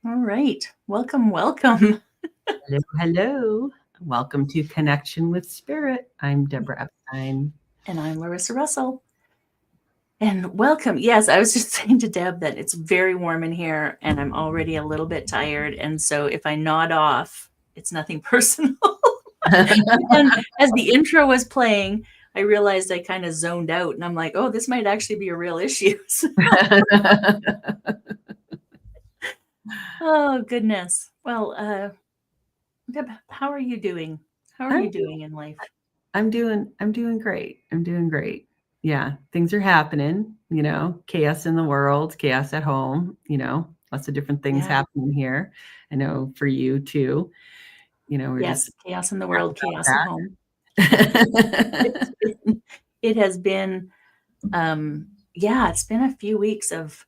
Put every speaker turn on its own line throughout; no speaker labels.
All right. Welcome, welcome.
Hello, hello. Welcome to Connection with Spirit. I'm Deborah Epstein.
And I'm Larissa Russell. And welcome. Yes, I was just saying to Deb that it's very warm in here and I'm already a little bit tired. And so if I nod off, it's nothing personal. And as the intro was playing, I realized I kind of zoned out and I'm like, oh, this might actually be a real issue. Oh, goodness. Well, Deb, how are you doing? How are you doing in life?
I'm doing great. I'm doing great. Yeah, things are happening, chaos in the world, chaos at home, lots of different things happening here. I know for you too. We're
Yes,
just
chaos in the world, chaos at
that.
home. It has been, it's been a few weeks of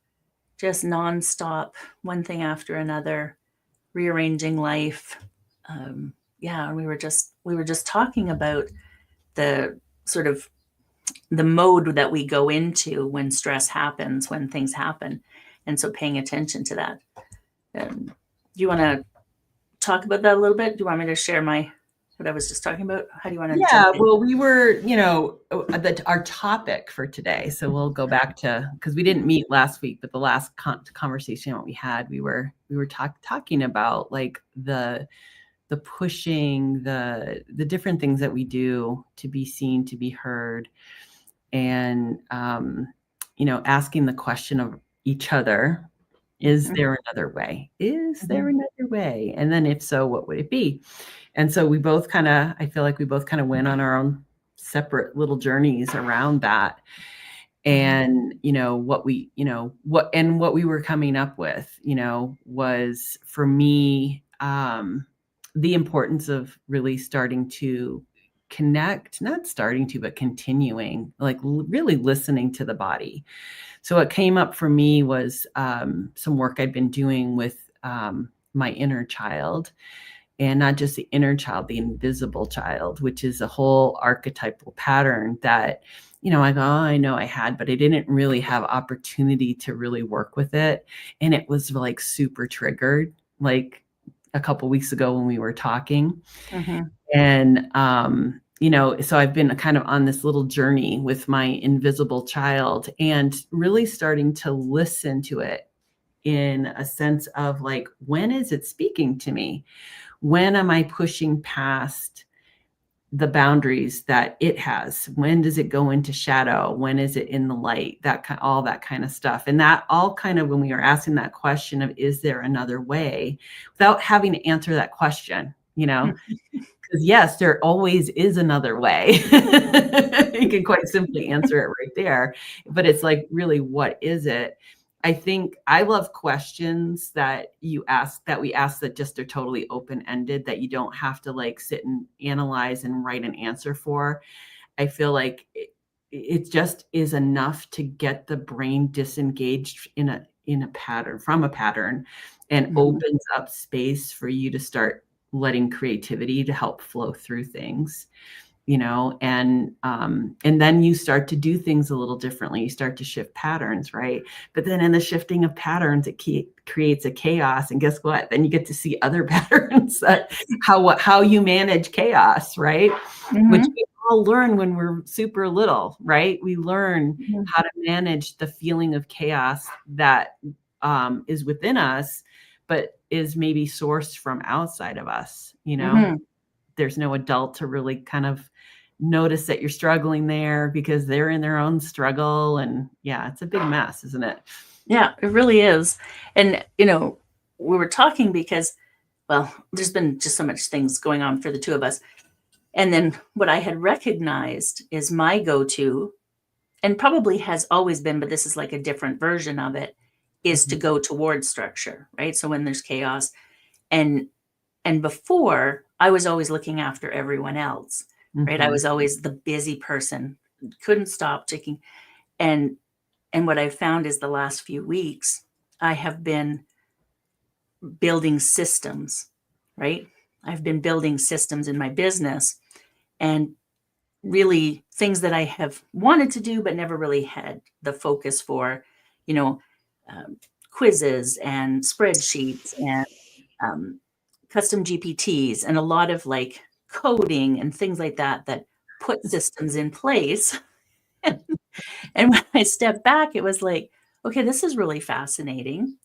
just nonstop, one thing after another, rearranging life. We were just talking about the sort of the mode that we go into when stress happens, when things happen, and so paying attention to that. Do you want to talk about that a little bit? Do you want me to share what I was just talking about? How do you want to jump in?
Well, we were, our topic for today. So we'll go back to, because we didn't meet last week, but the last conversation we had, we were talking about like the pushing, the different things that we do to be seen, to be heard, and asking the question of each other: is there another way? Is there another way? And then if so, what would it be? And so I feel like we both kind of went on our own separate little journeys around that. And, what we were coming up with, was for me, the importance of really starting to connect, not starting to, but continuing, like really listening to the body. So what came up for me was some work I'd been doing with my inner child, and not just the inner child, the invisible child, which is a whole archetypal pattern that, I go, oh, I know I had, but I didn't really have opportunity to really work with it. And it was like super triggered, like a couple of weeks ago when we were talking. And, so I've been kind of on this little journey with my invisible child and really starting to listen to it in a sense of like, when is it speaking to me? When am I pushing past the boundaries that it has? When does it go into shadow? When is it in the light? All that kind of stuff. And that all kind of, when we are asking that question of, is there another way, without having to answer that question, because yes, there always is another way. You can quite simply answer it right there. But it's like, really, what is it? I think I love questions that we ask that just are totally open-ended, that you don't have to like sit and analyze and write an answer for. I feel like it just is enough to get the brain disengaged in a pattern, and opens up space for you to start letting creativity to help flow through things. And then you start to do things a little differently. You start to shift patterns, right? But then in the shifting of patterns, it creates a chaos. And guess what? Then you get to see other patterns, how you manage chaos, right? Which we all learn when we're super little, right? We learn how to manage the feeling of chaos that is within us, but is maybe sourced from outside of us. There's no adult to really kind of notice that you're struggling there, because they're in their own struggle. And it's a big mess, isn't it?
Yeah, it really is. And, we were talking because, well, there's been just so much things going on for the two of us. And then what I had recognized is my go-to, and probably has always been, but this is like a different version of it, is to go towards structure, right? So when there's chaos, and before, I was always looking after everyone else, right? I was always the busy person, couldn't stop ticking. And what I've found is the last few weeks, I have been building systems, right? I've been building systems in my business, and really things that I have wanted to do, but never really had the focus for, quizzes and spreadsheets and custom GPTs and a lot of like coding and things like that that put systems in place. And when I stepped back, it was like, okay, this is really fascinating,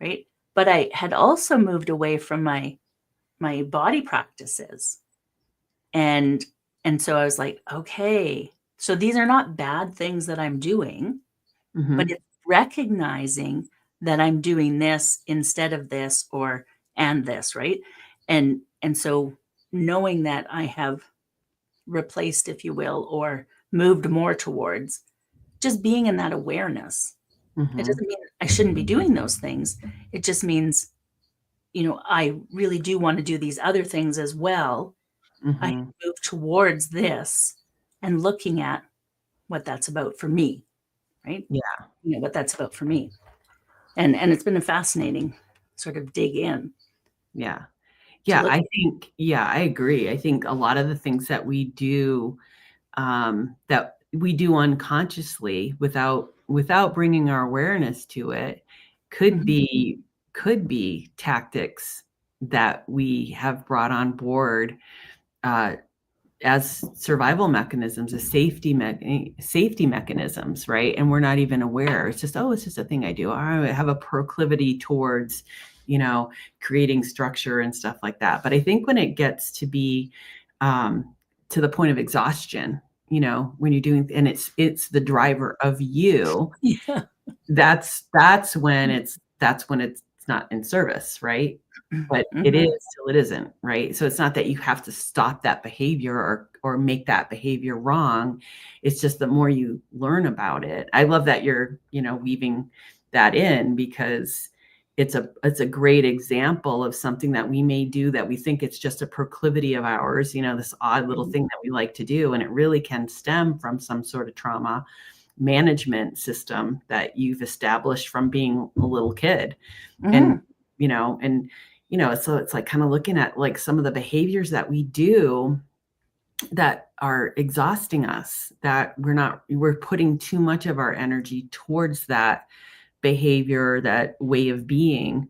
right? But I had also moved away from my body practices. And so I was like, okay, so these are not bad things that I'm doing, but it's recognizing that I'm doing this instead of this or and this, right? And so knowing that I have replaced, if you will, or moved more towards just being in that awareness. It doesn't mean I shouldn't be doing those things. It just means, I really do want to do these other things as well. I move towards this and looking at what that's about for me, right?
Yeah.
What that's about for me. And it's been a fascinating sort of dig in.
Yeah.
To
Yeah.
look
I agree. I think a lot of the things that we do unconsciously without bringing our awareness to it could be tactics that we have brought on board as survival mechanisms, as safety mechanisms, right? And we're not even aware. It's just a thing I do. I have a proclivity towards, creating structure and stuff like that. But I think when it gets to be to the point of exhaustion, when you're doing, and it's the driver of you,
yeah.
that's when it's not in service, right? But it is till it isn't, right? So it's not that you have to stop that behavior or make that behavior wrong. It's just the more you learn about it. I love that you're, weaving that in, because it's a great example of something that we may do that we think it's just a proclivity of ours, this odd little thing that we like to do. And it really can stem from some sort of trauma management system that you've established from being a little kid. And, so it's like kind of looking at like some of the behaviors that we do that are exhausting us, that we're putting too much of our energy towards that behavior, that way of being,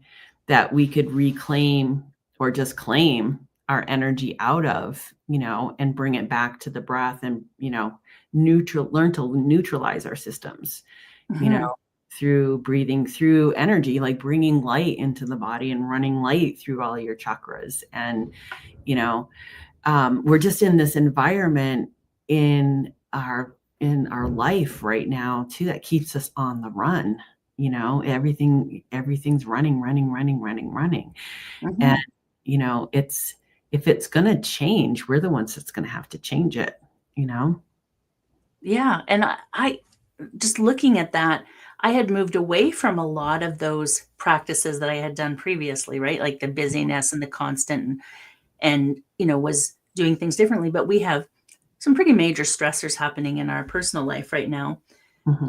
that we could reclaim or just claim our energy out of, and bring it back to the breath and, learn to neutralize our systems, through breathing through energy, like bringing light into the body and running light through all your chakras. And, we're just in this environment in our life right now too, that keeps us on the run. Everything's running. And, if it's going to change, we're the ones that's going to have to change it,
Yeah. And I just looking at that, I had moved away from a lot of those practices that I had done previously, right? Like the busyness and the constant and was doing things differently. But we have some pretty major stressors happening in our personal life right now.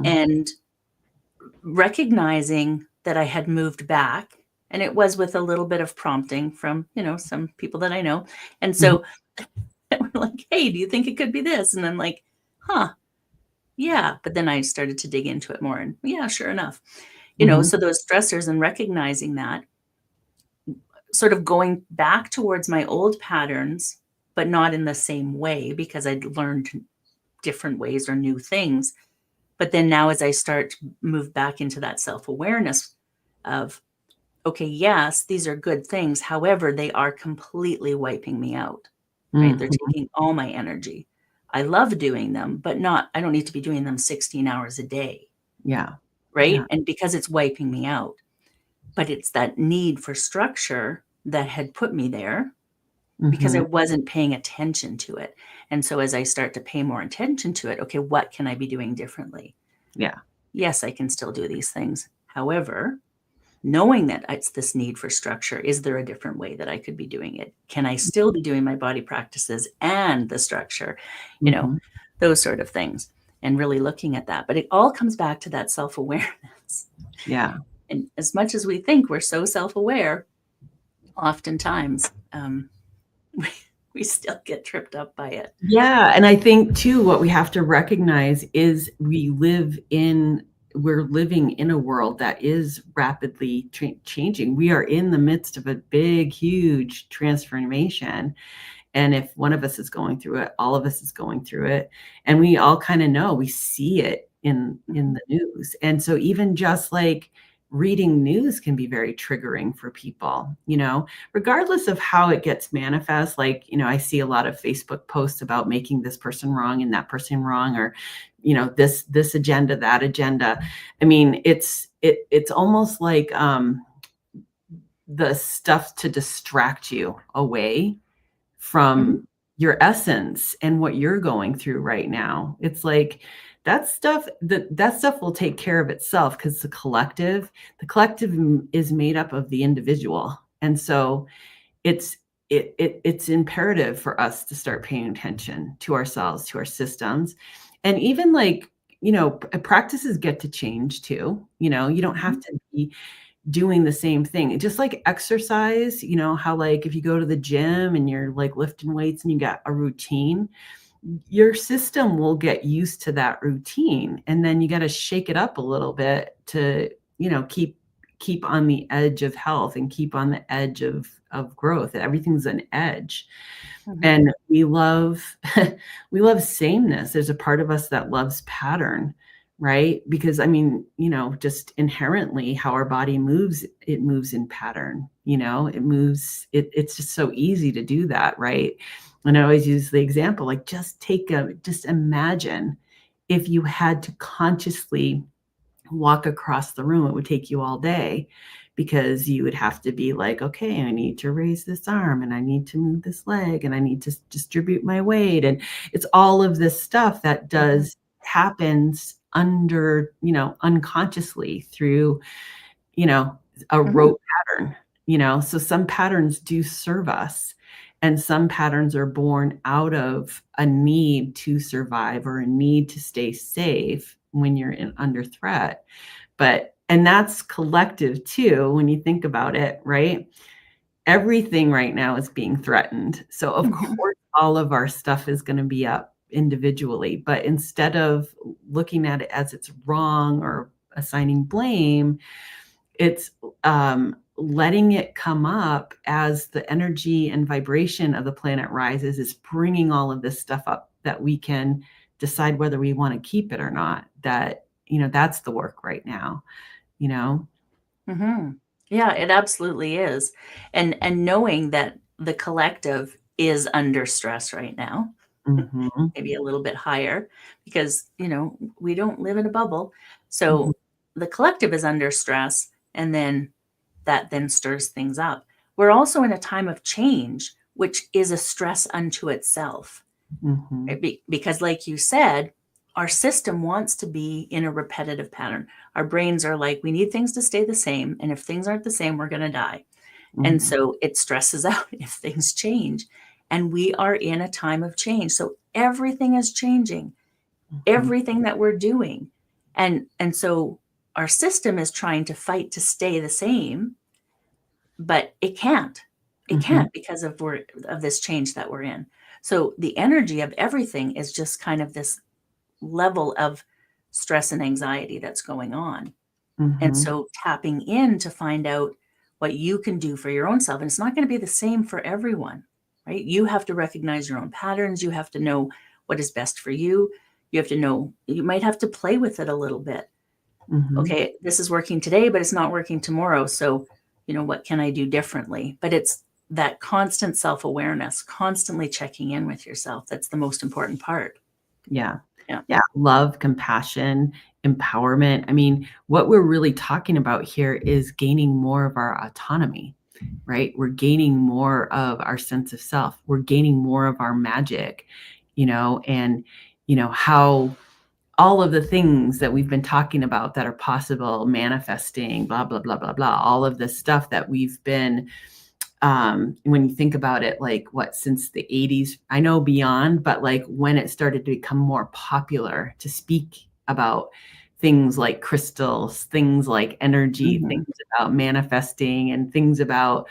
And recognizing that I had moved back, and it was with a little bit of prompting from, some people that I know. And so we're like, hey, do you think it could be this? And I'm like, yeah. But then I started to dig into it more and yeah, sure enough, so those stressors and recognizing that, sort of going back towards my old patterns, but not in the same way because I'd learned different ways or new things. But then now as I start to move back into that self-awareness of, okay, yes, these are good things. However, they are completely wiping me out, right? They're taking all my energy. I love doing them, but I don't need to be doing them 16 hours a day.
Yeah.
Right.
Yeah.
And because it's wiping me out, but it's that need for structure that had put me there because I wasn't paying attention to it. And so as I start to pay more attention to it, okay, what can I be doing differently?
Yeah.
Yes, I can still do these things. However, knowing that it's this need for structure, is there a different way that I could be doing it? Can I still be doing my body practices and the structure, those sort of things, and really looking at that. But it all comes back to that self-awareness.
Yeah.
And as much as we think we're so self-aware, oftentimes we still get tripped up by it.
Yeah. And I think too, what we have to recognize is we live in we're living in a world that is rapidly changing. We are in the midst of a big, huge transformation. And if one of us is going through it, all of us is going through it. And we all kind of know, we see it in
Mhm.
the news. And so even just like reading news can be very triggering for people, regardless of how it gets manifest. Like, I see a lot of Facebook posts about making this person wrong and that person wrong, or, this agenda, that agenda. I mean, it's almost like the stuff to distract you away
Mhm.
from your essence and what you're going through right now. It's like that stuff will take care of itself, because the collective is made up of the individual. And so it's imperative for us to start paying attention to ourselves, to our systems. And even like, practices get to change too. You don't have
Mhm.
to be doing the same thing. Just like exercise, how like if you go to the gym and you're like lifting weights and you got a routine, your system will get used to that routine. And then you got to shake it up a little bit to, keep on the edge of health and keep on the edge of growth. Everything's an edge.
Mhm.
And we love we love sameness. There's a part of us that loves pattern, right? Because I mean, just inherently how our body moves, it moves in pattern. It moves, it's just so easy to do that, right? And I always use the example, like just imagine if you had to consciously walk across the room. It would take you all day, because you would have to be like, okay, I need to raise this arm and I need to move this leg and I need to distribute my weight. And it's all of this stuff that
Mhm.
happens under, unconsciously through, you know, a
Mhm.
rote pattern, so some patterns do serve us, and some patterns are born out of a need to survive or a need to stay safe when you're under threat. And that's collective too, when you think about it, right? Everything right now is being threatened. So of
Mhm.
course, all of our stuff is going to be up individually, but instead of looking at it as it's wrong or assigning blame, it's letting it come up as the energy and vibration of the planet rises, is bringing all of this stuff up that we can decide whether we want to keep it or not. That's the work right now, you know?
Mhm. Yeah, it absolutely is. And knowing that the collective is under stress right now,
Mhm,
maybe a little bit higher because, we don't live in a bubble.
mhm,
So the collective is under stress, and then that then stirs things up. We're also in a time of change, which is a stress unto itself.
mhm,
Right? Because, like you said, our system wants to be in a repetitive pattern. Our brains are like, we need things to stay the same. And if things aren't the same, we're going to die. And
mhm,
so it stresses out if things change. And we are in a time of change. So everything is changing,
mhm,
everything that we're doing. And so our system is trying to fight to stay the same, but it can't. It
mhm,
can't because of this change that we're in. So the energy of everything is just kind of this level of stress and anxiety that's going on. And
mhm,
so tapping in to find out what you can do for your own self. And it's not going to be the same for everyone, right? You have to recognize your own patterns. You have to know what is best for you. You have to know, you might have to play with it a little bit.
mhm.
Okay, this is working today, but it's not working tomorrow. So, what can I do differently? But it's that constant self awareness, constantly checking in with yourself. That's the most important part.
Yeah.
Yeah.
Yeah, love, compassion, empowerment. I mean, what we're really talking about here is gaining more of our autonomy, right? We're gaining more of our sense of self. We're gaining more of our magic, and how all of the things that we've been talking about that are possible, manifesting, blah, blah, blah, blah, blah, all of this stuff that we've been, when you think about it, like what, since the 80s, I know beyond, but like when it started to become more popular to speak about things like crystals, things like energy, things
Mhm.
about manifesting, and things about,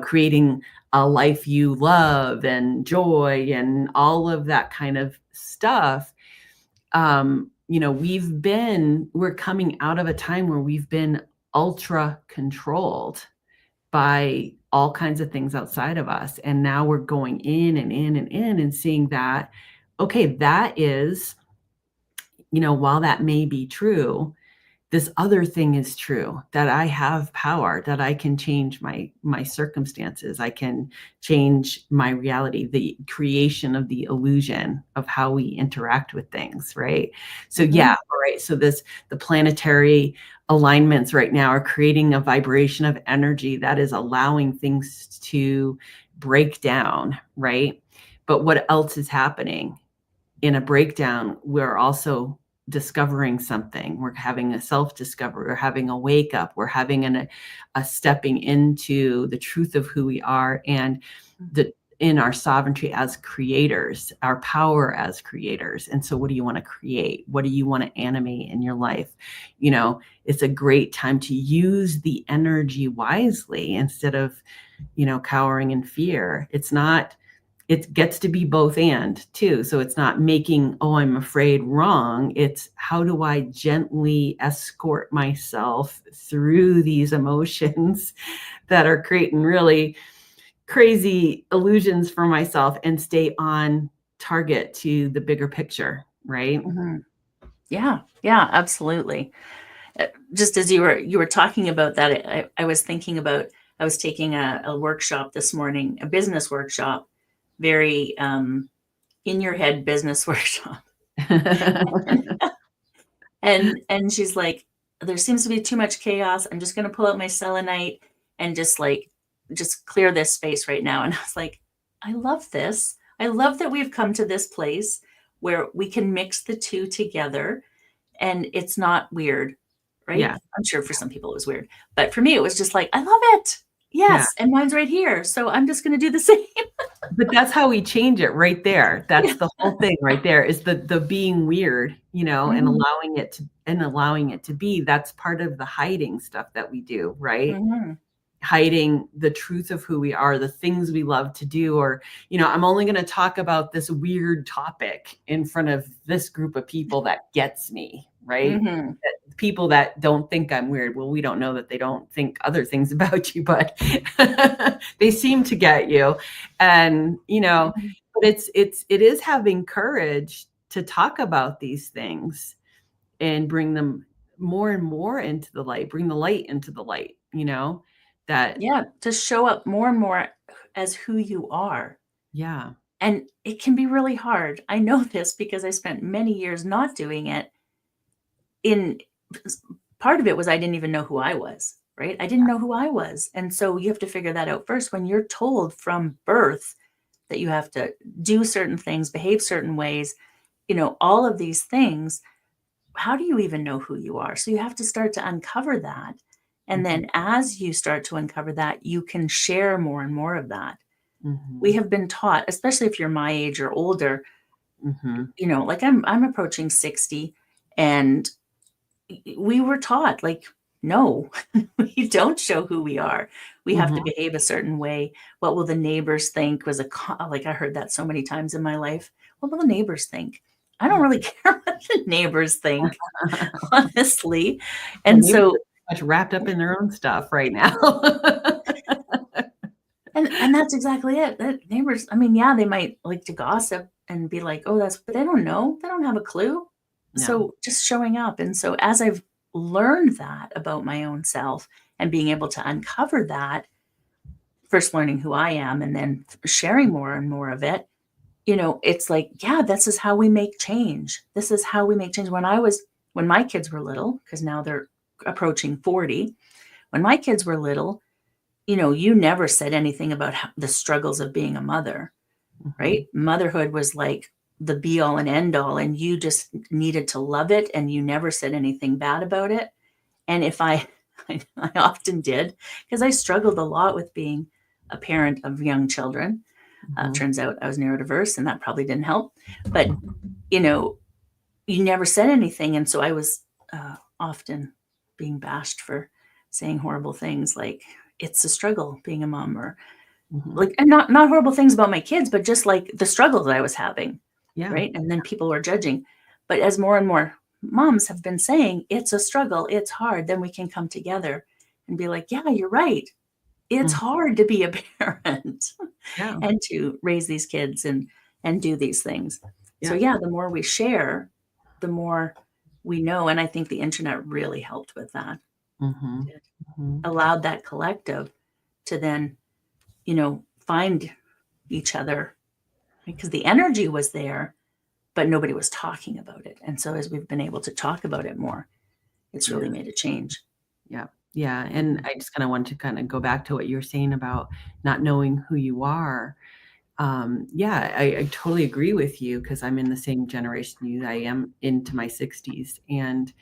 creating a life you love and joy and all of that kind of stuff. we're coming out of a time where we've been ultra controlled by all kinds of things outside of us. And now we're going in and in and in and seeing that, okay, that is, while that may be true, this other thing is true, that I have power, that I can change my circumstances. I can change my reality, the creation of the illusion of how we interact with things, right? So yeah, all right. So the planetary alignments right now are creating a vibration of energy that is allowing things to break down, right? But what else is happening? In a breakdown, we're also discovering something. We're having a self-discovery. We're having a wake up. We're having a stepping into the truth of who we are and in our sovereignty as creators, our power as creators. And so what do you want to create? What do you want to animate in your life? It's a great time to use the energy wisely instead of, cowering in fear. It gets to be both and too. So it's not making, oh, I'm afraid wrong. It's how do I gently escort myself through these emotions that are creating really crazy illusions for myself and stay on target to the bigger picture, right?
Yeah, absolutely. Just as you were talking about that, I was thinking about, I was taking a workshop this morning, a business workshop, very in your head business workshop. and she's like, there seems to be too much chaos. I'm just going to pull out my selenite and just clear this space right now. And I was like, I love this. I love that we've come to this place where we can mix the two together and it's not weird, right?
Yeah.
I'm sure for some people it was weird, but for me, it was just like, I love it. Yes. Yeah. And mine's right here. So I'm just going to do the same.
But that's how we change it right there. That's the whole thing right there is the being weird, and allowing it to be. That's part of the hiding stuff that we do, right? Hiding the truth of who we are, the things we love to do, or, I'm only going to talk about this weird topic in front of this group of people that gets me, right? People that don't think I'm weird. Well, we don't know that they don't think other things about you, but they seem to get you. And, but it is having courage to talk about these things and bring them more and more into the light, bring the light into the light, to
show up more and more as who you are.
Yeah.
And it can be really hard. I know this because I spent many years not doing it. Part of it was I didn't even know who I was, right? I didn't know who I was. And so you have to figure that out first. When you're told from birth that you have to do certain things, behave certain ways, all of these things, how do you even know who you are? So you have to start to uncover that. And then as you start to uncover that, you can share more and more of that. We have been taught, especially if you're my age or older, like I'm approaching 60, and we were taught, like, no, we don't show who we are. We have to behave a certain way. What will the neighbors think was like, I heard that so many times in my life. What will the neighbors think? I don't really care what the neighbors think, honestly. And so
much wrapped up in their own stuff right now.
and that's exactly it. That neighbors, they might like to gossip and be like, oh, but they don't know. They don't have a clue. No. So just showing up. And so as I've learned that about my own self and being able to uncover that, first learning who I am and then sharing more and more of it, it's like, this is how we make change. This is how we make change. When my kids were little, because now they're approaching 40, when my kids were little, you never said anything about the struggles of being a mother, right? Motherhood was like the be all and end all, and you just needed to love it, and you never said anything bad about it. And if I often did, because I struggled a lot with being a parent of young children. Turns out I was neurodiverse, and that probably didn't help. But, you never said anything. And so I was often being bashed for saying horrible things like, it's a struggle being a mom, or like, and not horrible things about my kids, but just like the struggle that I was having. Yeah. Right. And then people were judging. But as more and more moms have been saying it's a struggle, it's hard, then we can come together and be like, yeah, you're right. It's
Mm.
hard to be a parent
Yeah.
and to raise these kids and do these things. So
Yeah.
yeah, the more we share, the more we know. And I think the internet really helped with that.
Mhm.
It
Mhm.
allowed that collective to then, find each other because the energy was there, but nobody was talking about it. And so as we've been able to talk about it more, it's
Yeah.
really made a change.
Yeah. Yeah. And I just kind of want to kind of go back to what you were saying about not knowing who you are. Yeah, I totally agree with you because I'm in the same generation you. I am into my 60s. And,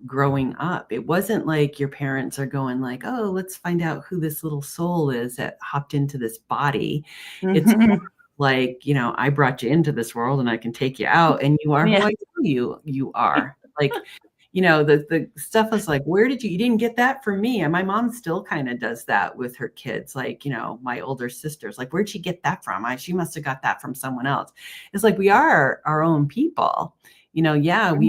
growing up, it wasn't like your parents are going like, oh, let's find out who this little soul is that hopped into this body. It's
Mhm.
like, I brought you into this world and I can take you out and you are who
Yeah.
I know you are. Like, the stuff is like, where did you didn't get that from me? And my mom still kind of does that with her kids. Like, my older sisters, like, where'd she get that from? She must have got that from someone else. It's like, we are our own people. Yeah,
Mhm.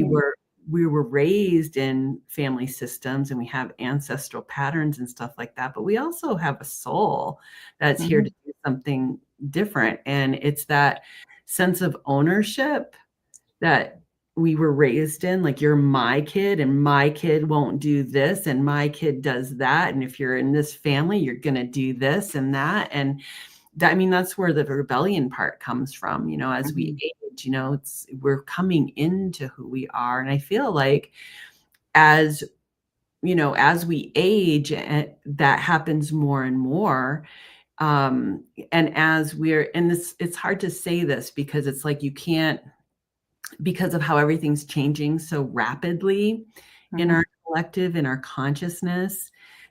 we were raised in family systems and we have ancestral patterns and stuff like that, but we also have a soul that's here to
Mhm.
do something different. And it's that sense of ownership that we were raised in, like, you're my kid and my kid won't do this and my kid does that. And if you're in this family, you're going to do this and that. And that, I mean, that's where the rebellion part comes from, as we
Mhm.
age, we're coming into who we are. And I feel like as, as we age, that happens more and more. And as and this, it's hard to say this because it's like, you can't, because of how everything's changing so rapidly in
Mhm.
our collective, in our consciousness,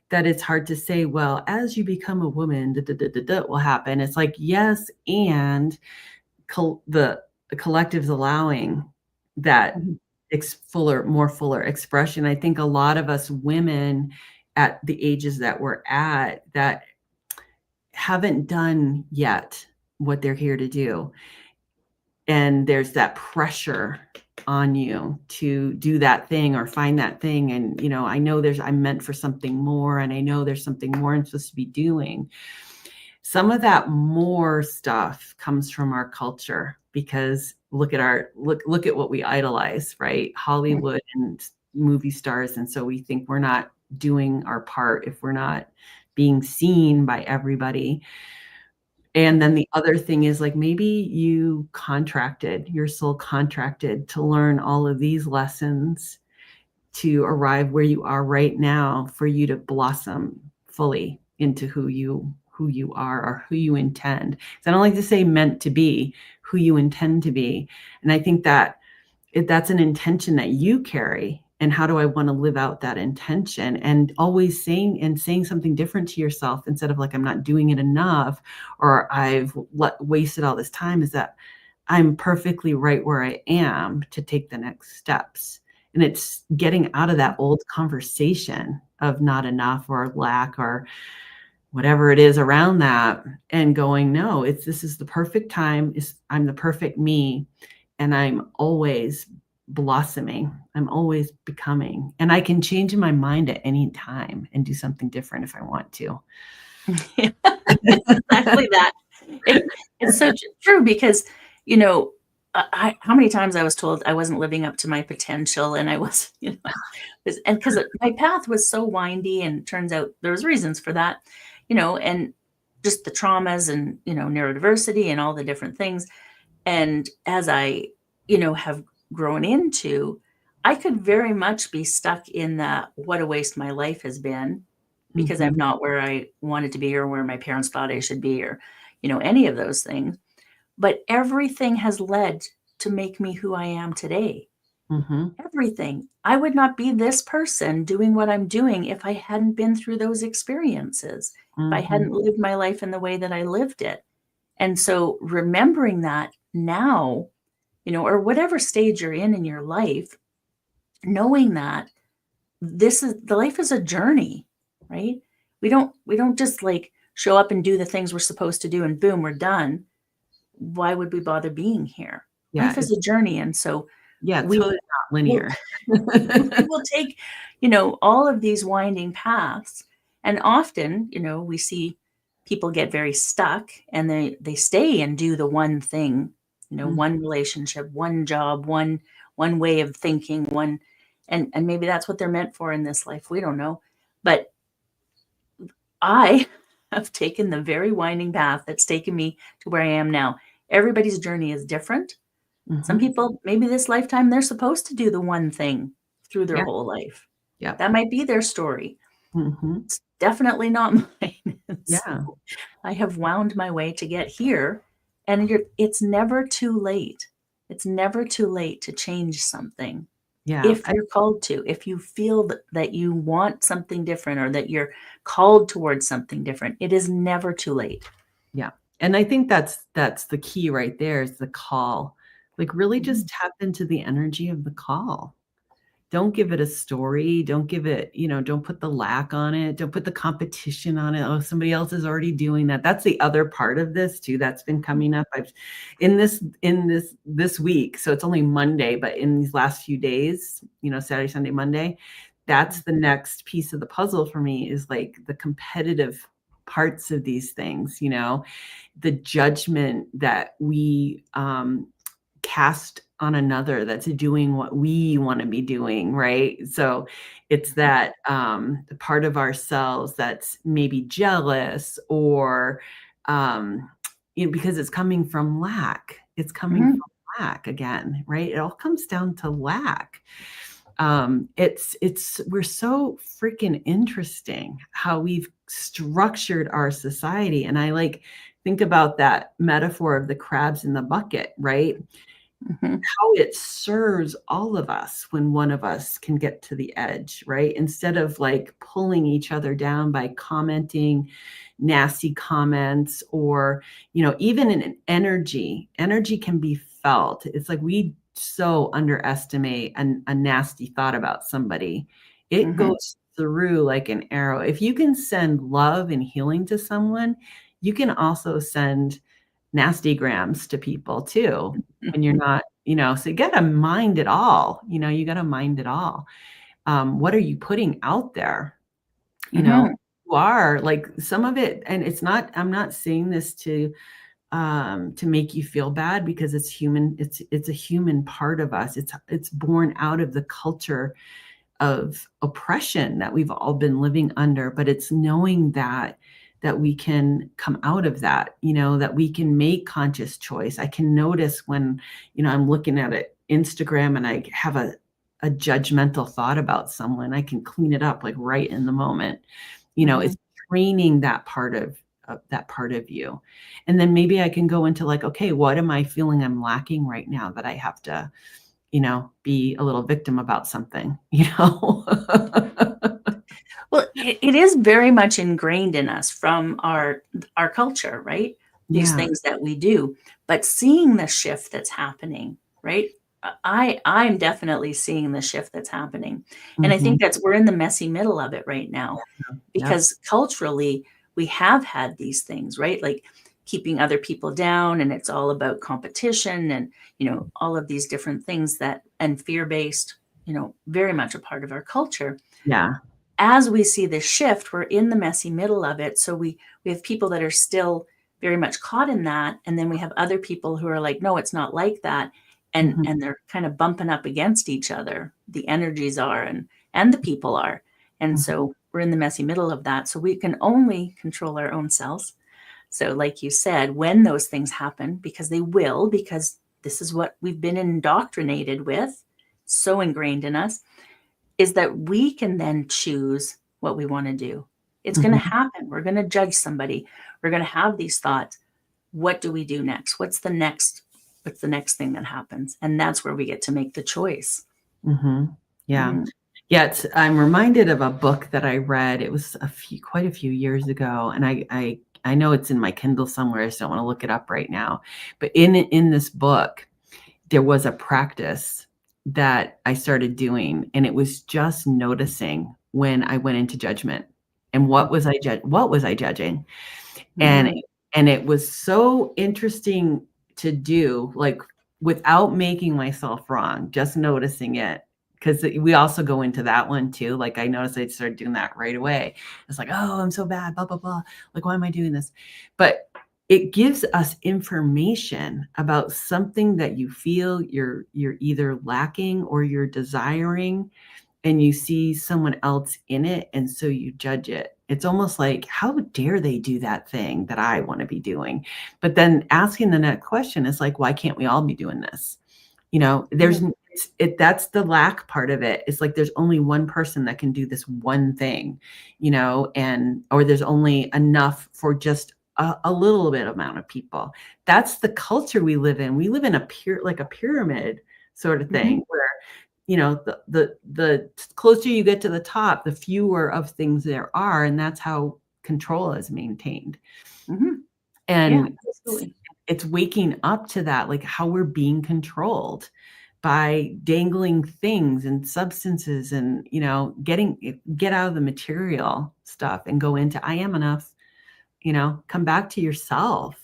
that it's hard to say, well, as you become a woman, will happen. It's like, yes, and the collective's allowing that
Mhm.
more fuller expression. I think a lot of us women at the ages that we're at that haven't done yet what they're here to do. And there's that pressure on you to do that thing or find that thing. And, I know I'm meant for something more. And I know there's something more I'm supposed to be doing. Some of that more stuff comes from our culture because look at what we idolize, right? Hollywood and movie stars. And so we think we're not doing our part if we're not being seen by everybody. And then the other thing is, like, maybe your soul contracted to learn all of these lessons to arrive where you are right now for you to blossom fully into who you are or who you intend. 'Cause I don't like to say meant to be, who you intend to be. And I think that that's an intention that you carry. And how do I want to live out that intention? And always saying something different to yourself instead of like, I'm not doing it enough, or I've wasted all this time, is that I'm perfectly right where I am to take the next steps. And it's getting out of that old conversation of not enough or lack or whatever it is around that, and going, no, this is the perfect time. I'm the perfect me. And I'm always blossoming. I'm always becoming. And I can change my mind at any time and do something different if I want to.
It's exactly that. It, it's so true because, you know, how many times I was told I wasn't living up to my potential and I was, and because my path was so windy and turns out there was reasons for that, and just the traumas and, neurodiversity and all the different things. And as I, have grown into, I could very much be stuck in the what a waste my life has been because I'm
Mhm,
not where I wanted to be or where my parents thought I should be or, any of those things. But everything has led to make me who I am today.
mhm,
Everything. I would not be this person doing what I'm doing if I hadn't been through those experiences, if I
mhm,
hadn't lived my life in the way that I lived it. And so remembering that now, or whatever stage you're in your life, knowing that the life is a journey, right? We don't just like show up and do the things we're supposed to do and boom, we're done. Why would we bother being here?
yeah,
Life is a journey. And so
Yeah,
We
totally not
will,
linear.
we will take, all of these winding paths. And often, we see people get very stuck and they stay and do the one thing,
Mm,
one relationship, one job, one way of thinking, and maybe that's what they're meant for in this life. We don't know. But I have taken the very winding path that's taken me to where I am now. Everybody's journey is different. Some
mhm.
people, maybe this lifetime, they're supposed to do the one thing through their
Yeah,
whole life.
yeah.
That might be their story.
Mhm.
It's definitely not mine.
Yeah,
So I have wound my way to get here, and it's never too late. It's never too late to change something.
yeah.
If you're called to, if you feel that you want something different or that you're called towards something different, it is never too late.
Yeah. And I think that's the key right there is the call. Like really
Mhm,
just tap into the energy of the call. Don't give it a story. Don't give it, don't put the lack on it. Don't put the competition on it. Oh, somebody else is already doing that. That's the other part of this too that's been coming up. I've in this week, so it's only Monday, but in these last few days, Saturday, Sunday, Monday, that's the next piece of the puzzle for me is like the competitive parts of these things, the judgment that we cast on another that's doing what we want to be doing, right? So it's that part of ourselves that's maybe jealous or because it's coming from lack. It's coming
mhm,
from lack again, right? It all comes down to lack. It's we're so freaking interesting how we've structured our society. And I like think about that metaphor of the crabs in the bucket, right?
mhm,
How it serves all of us when one of us can get to the edge, right? Instead of like pulling each other down by commenting nasty comments or, even in an energy can be felt. It's like we so underestimate a nasty thought about somebody. It
mhm,
goes through like an arrow. If you can send love and healing to someone, you can also send nasty grams to people too when you're
mhm,
not, so you gotta mind it all, you gotta mind it all. What are you putting out there?
mhm,
You are like some of it, and I'm not saying this to make you feel bad because it's human, it's a human part of us. It's born out of the culture of oppression that we've all been living under, but it's knowing that we can come out of that, that we can make conscious choice. I can notice when, I'm looking at it Instagram and I have a judgmental thought about someone, I can clean it up like right in the moment.
mhm.
It's training that part of you. And then maybe I can go into like, okay, what am I feeling I'm lacking right now that I have to be a little victim about something.
Well, it is very much ingrained in us from our culture, right? These
Yeah.
things that we do, but seeing the shift that's happening, right? I'm definitely seeing the shift that's happening, and I
Mhm.
think we're in the messy middle of it right now,
Yep.
because culturally we have had these things, right? Like keeping other people down, and it's all about competition, and all of these different things and fear based, very much a part of our culture.
Yeah.
As we see this shift, we're in the messy middle of it. So we have people that are still very much caught in that, and then we have other people who are like, no, it's not like that, and
Mhm.
and they're kind of bumping up against each other. The energies are, and the people are, and
Mhm.
so we're in the messy middle of that. So we can only control our own selves. So, like you said, when those things happen, because they will, because this is what we've been indoctrinated with, so ingrained in us, is that we can then choose what we want to do. It's going to
Mhm.
happen. We're going to judge somebody. We're going to have these thoughts. What do we do next? What's the next thing that happens? And that's where we get to make the choice.
Mhm. Yeah.
Mhm.
Yeah, I'm reminded of a book that I read. It was quite a few years ago, and I know it's in my Kindle somewhere. I just don't want to look it up right now. But in this book, there was a practice that I started doing, and it was just noticing when I went into judgment and what was I judging? And
Mhm.
and it was so interesting to do, like, without making myself wrong, just noticing it. Because we also go into that one too. Like I noticed I started doing that right away. It's like, oh, I'm so bad, blah, blah, blah. Like, why am I doing this? But it gives us information about something that you feel you're either lacking or you're desiring, and you see someone else in it, and so you judge it. It's almost like, how dare they do that thing that I want to be doing? But then asking the next question is like, why can't we all be doing this? There's that's the lack part of it. It's like there's only one person that can do this one thing, and or there's only enough for just a little bit amount of people. That's the culture we live in. We live in a pyramid sort of thing, where the closer you get to the top, the fewer of things there are, and that's how control is maintained. And
absolutely.
it's waking up to that, like how we're being controlled by dangling things and substances, and get out of the material stuff and go into I am enough. Come back to yourself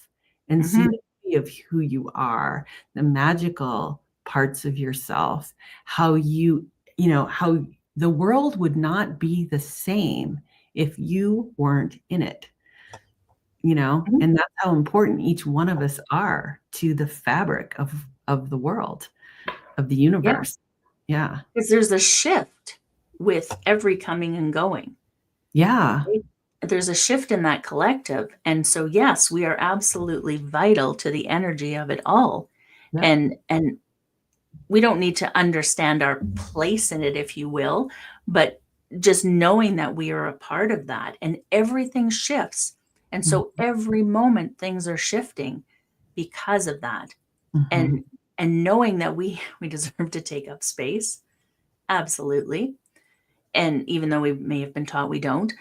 and see the beauty of who you are, the magical parts of yourself, how how the world would not be the same if you weren't in it, and that's how important each one of us are to the fabric of the world, of the universe. Yeah.
Because there's a shift with every coming and going.
Yeah.
Right? There's a shift in that collective. And so, yes, we are absolutely vital to the energy of it all.
Yeah.
And we don't need to understand our place in it, if you will, but just knowing that we are a part of that, and everything shifts. And so every moment things are shifting because of that. And knowing that we deserve to take up space. Absolutely. And even though we may have been taught we don't,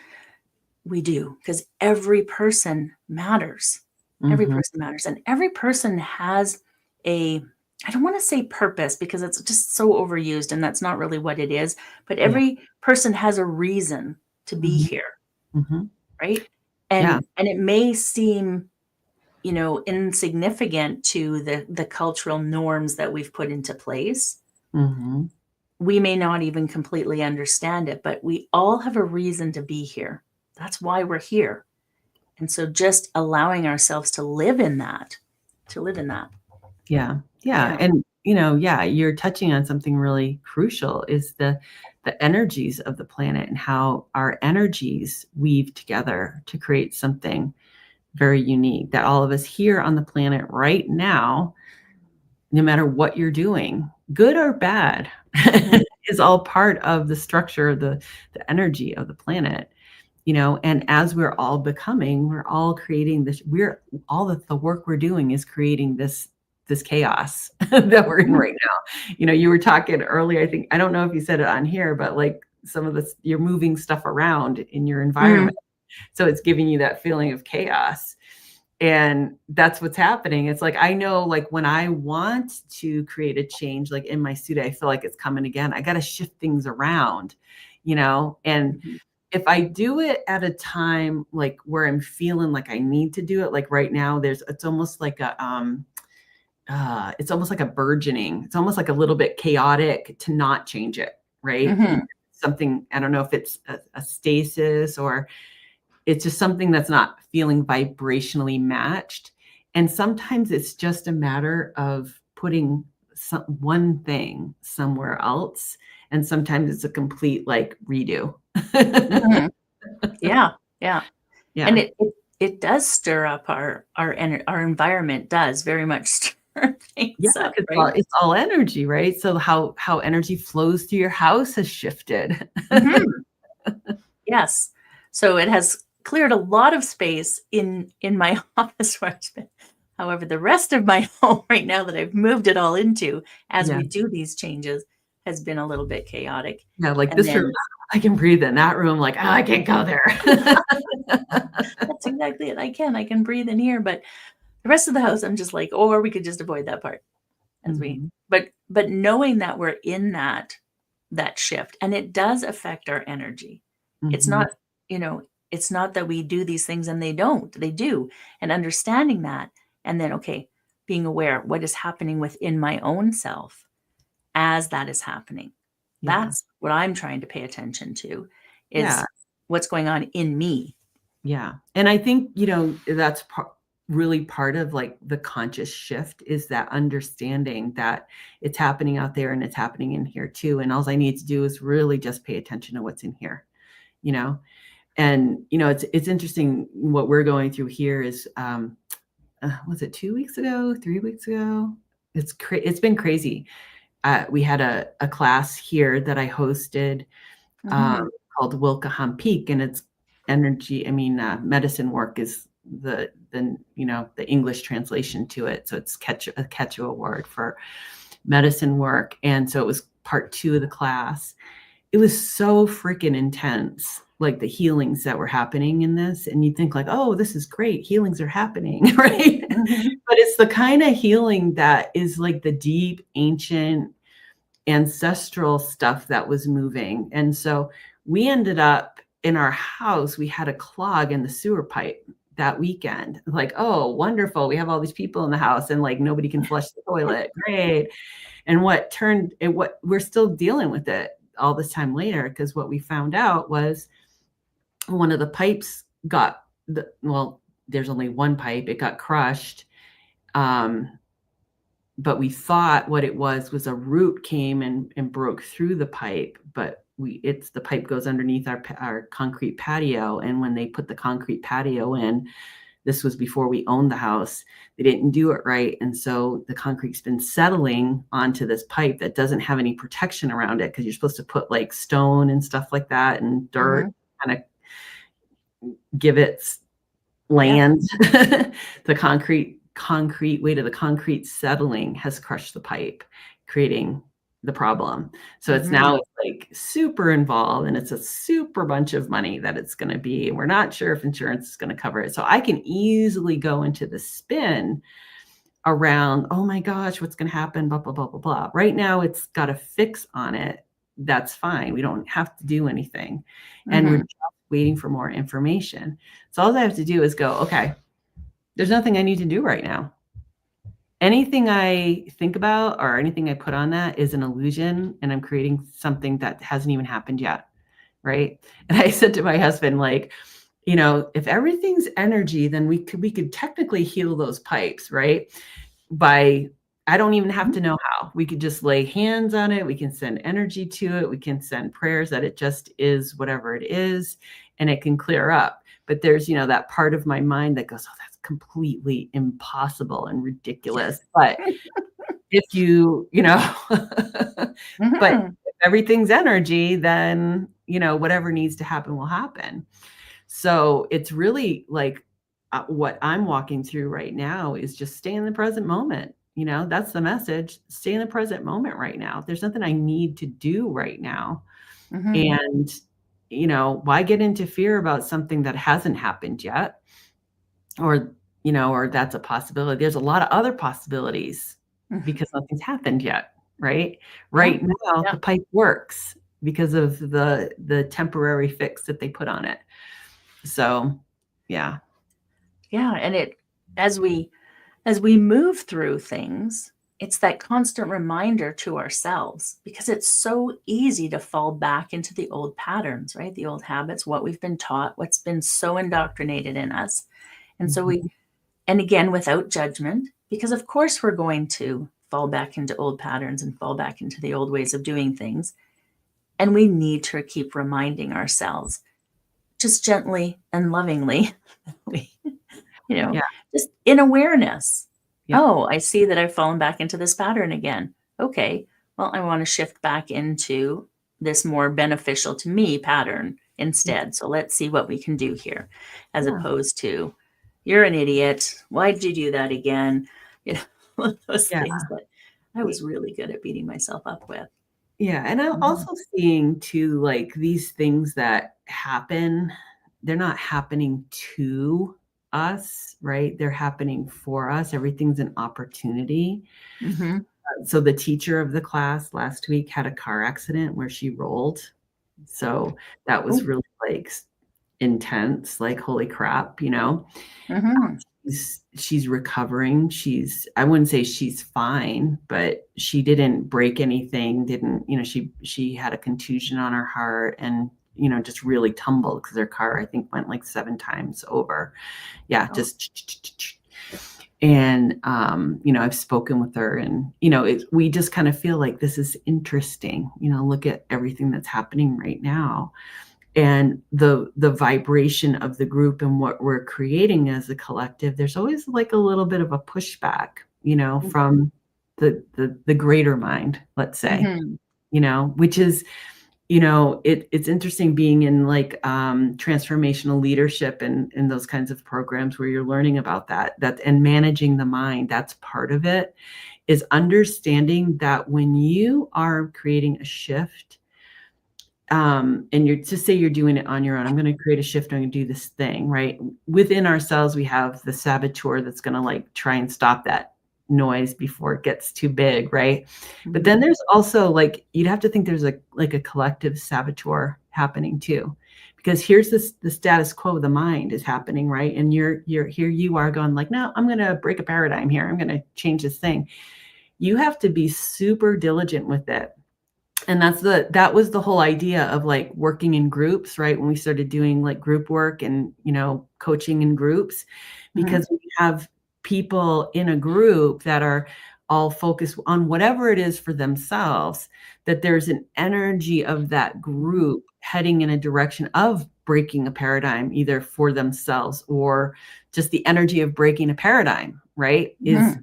we do, because every person matters. Every person matters. And every person has I don't want to say purpose, because it's just so overused and that's not really what it is. But every person has a reason to be here. Right. And it may seem, insignificant to the cultural norms that we've put into place. We may not even completely understand it, but we all have a reason to be here. That's why we're here. And so just allowing ourselves to live in that.
Yeah. And, you're touching on something really crucial, is the energies of the planet and how our energies weave together to create something very unique that all of us here on the planet right now, no matter what you're doing, good or bad, is all part of the structure of the energy of the planet. And as we're all becoming, we're all creating this, the work we're doing is creating this chaos that we're in right now. You were talking earlier, I don't know if you said it on here, but like some of this, you're moving stuff around in your environment. So it's giving you that feeling of chaos. And that's what's happening. It's like, I know, like when I want to create a change, like in my studio, I feel like it's coming again. I got to shift things around, and if I do it at a time like where I'm feeling like I need to do it, like right now, it's almost like a burgeoning. It's almost like a little bit chaotic to not change it, right? Something, I don't know if it's a stasis, or it's just something that's not feeling vibrationally matched. And sometimes it's just a matter of putting one thing somewhere else. And sometimes it's a complete like redo.
Yeah. And it does stir up our environment, does very much stir things up, right?
It's all energy, right? So how energy flows through your house has shifted.
Yes. So it has cleared a lot of space in my office where I've been. However, the rest of my home right now that I've moved it all into as we do these changes has been a little bit chaotic.
Yeah, like this room, I can breathe in. That room, like, I can't go there.
That's exactly it. I can breathe in here, but the rest of the house, I'm just like, or we could just avoid that part. But knowing that we're in that shift, and it does affect our energy. It's not, that we do these things and they do. And understanding that, and then, okay, being aware what is happening within my own self as that is happening.
Yeah.
That's what I'm trying to pay attention to,
Yeah.
is what's going on in me.
Yeah. And I think, that's really part of like the conscious shift, is that understanding that it's happening out there and it's happening in here too. And all I need to do is really just pay attention to what's in here, and, it's interesting what we're going through here is, was it 2 weeks ago, 3 weeks ago? It's been crazy. We had a class here that I hosted, called Wilkaham Peak, and it's medicine work is the English translation to it. So it's a Quechua word for medicine work. And so it was part 2 of the class. It was so freaking intense, like the healings that were happening in this. And you think like, oh, this is great. Healings are happening, right? But it's the kind of healing that is like the deep, ancient, ancestral stuff that was moving. And so we ended up in our house, we had a clog in the sewer pipe that weekend. Like, oh, wonderful. We have all these people in the house and like nobody can flush the toilet. Great. And what we're still dealing with it all this time later, because what we found out was one of the pipes there's only one pipe. It got crushed. But we thought what it was a root came and broke through the pipe, but the pipe goes underneath our concrete patio. And when they put the concrete patio in, this was before we owned the house, they didn't do it right. And so the concrete's been settling onto this pipe that doesn't have any protection around it, because you're supposed to put like stone and stuff like that and dirt, kind of give it land. The concrete weight of the concrete settling has crushed the pipe, creating the problem. So it's now it's like super involved, and it's a super bunch of money that it's going to be. And we're not sure if insurance is going to cover it. So I can easily go into the spin around, oh my gosh, what's going to happen? Blah, blah, blah, blah, blah. Right now it's got a fix on it. That's fine. We don't have to do anything. And we're just waiting for more information. So all I have to do is go, okay, there's nothing I need to do right now. Anything I think about or anything I put on that is an illusion, and I'm creating something that hasn't even happened yet, right? And I said to my husband, like, if everything's energy, then we could technically heal those pipes, right? I don't even have to know how. We could just lay hands on it. We can send energy to it. We can send prayers that it just is whatever it is, and it can clear up. But there's, that part of my mind that goes, oh, that's completely impossible and ridiculous. But if but if everything's energy, then, whatever needs to happen will happen. So it's really like what I'm walking through right now is just stay in the present moment. That's the message. Stay in the present moment right now. There's nothing I need to do right now. And why get into fear about something that hasn't happened yet? Or that's a possibility. There's a lot of other possibilities because nothing's happened yet, right? Right now, the pipe works because of the temporary fix that they put on it. So, yeah.
Yeah. And as we move through things, it's that constant reminder to ourselves, because it's so easy to fall back into the old patterns, right? The old habits, what we've been taught, what's been so indoctrinated in us. And so and again, without judgment, because of course we're going to fall back into old patterns and fall back into the old ways of doing things. And we need to keep reminding ourselves, just gently and lovingly, just in awareness. Yeah. Oh, I see that I've fallen back into this pattern again. Okay, well, I want to shift back into this more beneficial to me pattern instead. So let's see what we can do here, as opposed to, you're an idiot. Why did you do that again? Those things that I was really good at beating myself up with.
Yeah. And I'm also seeing too, like these things that happen, they're not happening to us, right? They're happening for us. Everything's an opportunity. So the teacher of the class last week had a car accident where she rolled. So that was really like intense, like, holy crap, she's recovering. I wouldn't say she's fine, but she didn't break anything, she had a contusion on her heart and, just really tumbled because her car, I think, went like 7 times over. Yeah, just. And, I've spoken with her and, we just kind of feel like this is interesting, look at everything that's happening right now. And the vibration of the group and what we're creating as a collective, there's always like a little bit of a pushback, from the greater mind, let's say, which is, it's interesting being in like transformational leadership and those kinds of programs where you're learning about that and managing the mind. That's part of it, is understanding that when you are creating a shift, and you're to say you're doing it on your own, I'm going to create a shift, I'm going to do this thing, right? Within ourselves, we have the saboteur that's going to like try and stop that noise before it gets too big, right? But then there's also like, you'd have to think there's like a collective saboteur happening too, because here's the status quo of the mind is happening, right? And you're here, you are going like, no, I'm going to break a paradigm here, I'm going to change this thing. You have to be super diligent with it. And that was the whole idea of like working in groups, right? When we started doing like group work and, coaching in groups, because we have people in a group that are all focused on whatever it is for themselves, that there's an energy of that group heading in a direction of breaking a paradigm, either for themselves or just the energy of breaking a paradigm, right? Is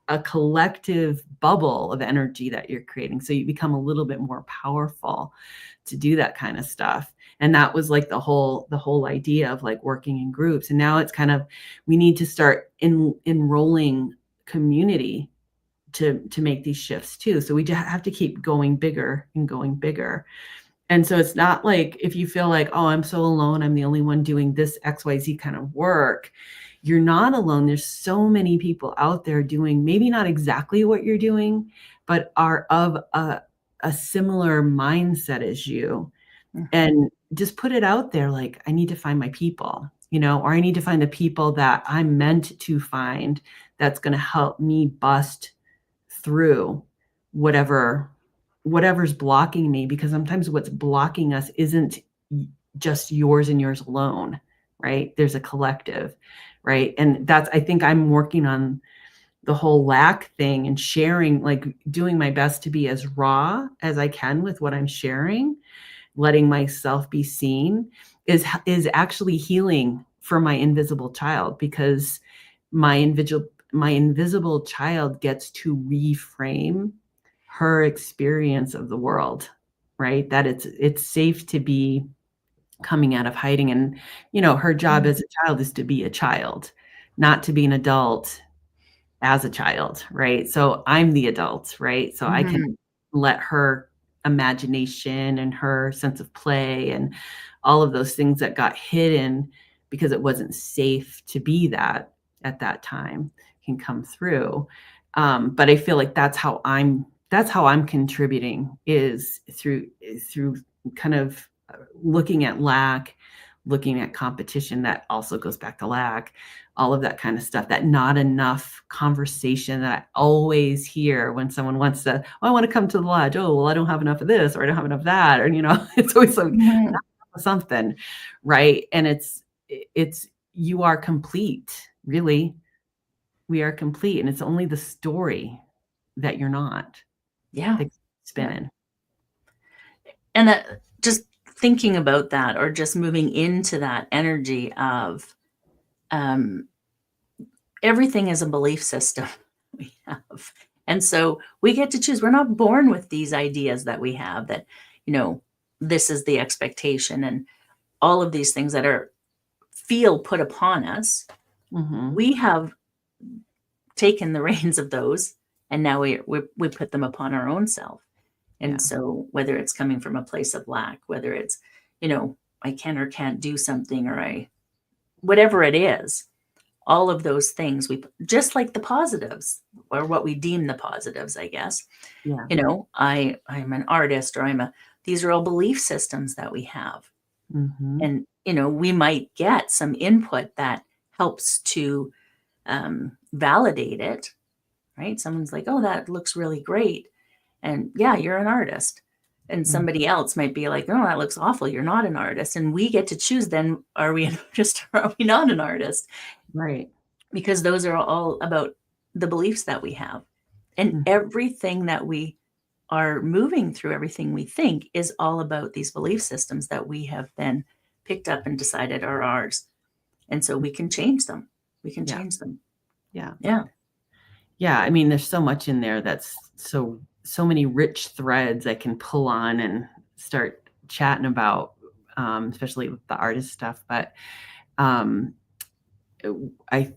a collective bubble of energy that you're creating. So you become a little bit more powerful to do that kind of stuff. And that was like the whole idea of like working in groups. And now it's kind of, we need to start enrolling community to make these shifts too. So we have to keep going bigger and going bigger. And so it's not like, if you feel like, oh, I'm so alone, I'm the only one doing this XYZ kind of work, you're not alone. There's so many people out there doing maybe not exactly what you're doing, but are of a similar mindset as you. And just put it out there, like, I need to find my people, or I need to find the people that I'm meant to find that's going to help me bust through whatever's blocking me, because sometimes what's blocking us isn't just yours and yours alone, right? There's a collective, right? And I think I'm working on the whole lack thing and sharing, like doing my best to be as raw as I can with what I'm sharing, letting myself be seen is actually healing for my invisible child, because my invisible child gets to reframe her experience of the world, right? That it's safe to be coming out of hiding. And, her job as a child is to be a child, not to be an adult as a child, right? So I'm the adult, right? So I can let her imagination and her sense of play and all of those things that got hidden because it wasn't safe to be that at that time can come through. But I feel like that's how I'm contributing, is through kind of looking at lack, looking at competition. That also goes back to lack, all of that kind of stuff, that not enough conversation that I always hear when someone wants to, oh, I want to come to the lodge. Oh, well, I don't have enough of this, or I don't have enough of that. Or, it's always like something, right? And it's, you are complete, really. We are complete. And it's only the story that you're not.
Yeah.
Spinning.
And that, just thinking about that, or just moving into that energy of everything is a belief system we have. And so we get to choose. We're not born with these ideas that we have, that, this is the expectation and all of these things that feel put upon us. We have taken the reins of those, and now we put them upon our own self. And so whether it's coming from a place of lack, whether it's, I can or can't do something, or whatever it is, all of those things, we just like the positives, or what we deem the positives, I guess.
Yeah.
I'm an artist, or these are all belief systems that we have. And, we might get some input that helps to validate it, right? Someone's like, oh, that looks really great. And yeah, you're an artist. And somebody else might be like, oh, that looks awful. You're not an artist. And we get to choose then, are we an artist or are we not an artist?
Right.
Because those are all about the beliefs that we have. And everything that we are moving through, everything we think, is all about these belief systems that we have then picked up and decided are ours. And so we can change them. We can change them.
Yeah.
Yeah.
Yeah. I mean, there's so much in there that's so many rich threads I can pull on and start chatting about, especially with the artist stuff. But I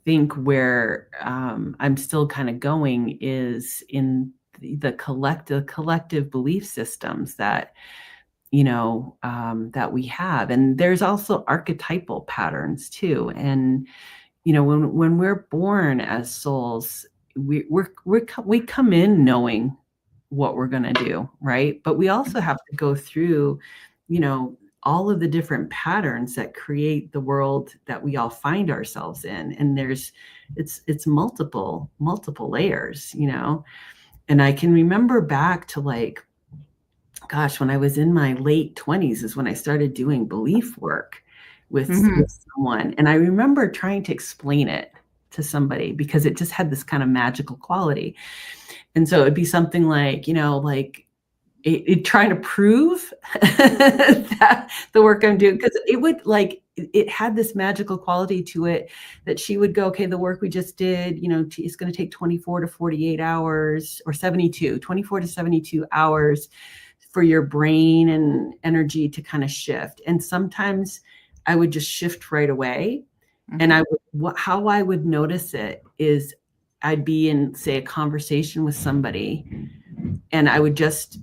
think where I'm still kind of going is in the collective belief systems that that we have, and there's also archetypal patterns too. And when we're born as souls, we come in knowing what we're going to do, right? But we also have to go through, all of the different patterns that create the world that we all find ourselves in. And it's multiple layers, And I can remember back to like, gosh, when I was in my late 20s is when I started doing belief work with someone. And I remember trying to explain it to somebody because it just had this kind of magical quality. And so it'd be something like, it trying to prove that the work I'm doing, because it would it had this magical quality to it that she would go, okay, the work we just did, it's going to take 24 to 48 hours or 24 to 72 hours for your brain and energy to kind of shift. And sometimes I would just shift right away. And how I would notice it is I'd be in, say, a conversation with somebody, and I would just